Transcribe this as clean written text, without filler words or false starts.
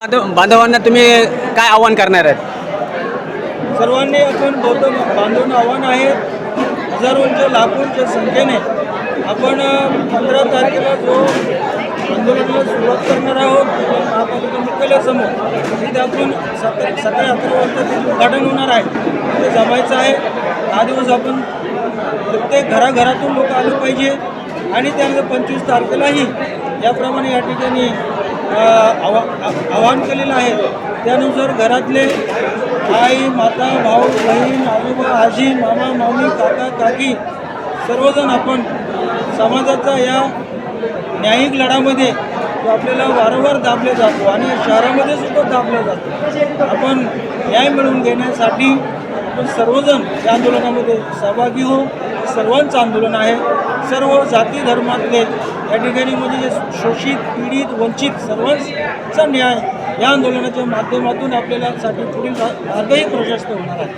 बांधवांना तुम्ही काय आवाहन करणार आहेत? सर्वांनी आपण बौद्ध बांधून आव्हान आहे. हजारोंच्या लाखोंच्या संख्येने आपण 15 तारखेला जो आंदोलनाला सुरुवात करणार आहोत महापालिका मुख्यालयासमोर, तिथे सकाळी 11 वाजता तिथे उद्घाटन होणार आहे. ते जमायचं आहे. 10 दिवस आपण प्रत्येक घराघरातून लोक आलं पाहिजे आणि त्यानंतर 25 तारखेलाही याप्रमाणे या ठिकाणी आवाहन केलेलं आहे. त्यानुसार घरातले आई, माता, भाऊ, बहीण, आजोबा, आजी, मामा, मामी, काका, काकी सर्वजण आपण समाजाचा या न्यायिक लढ्यामध्ये जो आपल्याला वारंवार दाबले जातो आणि शहरामध्ये सुद्धा दाबला जातो, आपण न्याय मिळवून घेण्यासाठी आपण सर्वजण या आंदोलनामध्ये सहभागी होऊ. सर्वांचं आंदोलन आहे. सर्व जाती धर्मातले या ठिकाणी म्हणजे जे शोषित, पीडित, वंचित सर्वांचा न्याय या आंदोलनाच्या माध्यमातून आपल्याला साठी पुढील मार्गही प्रशस्त होणार आहे.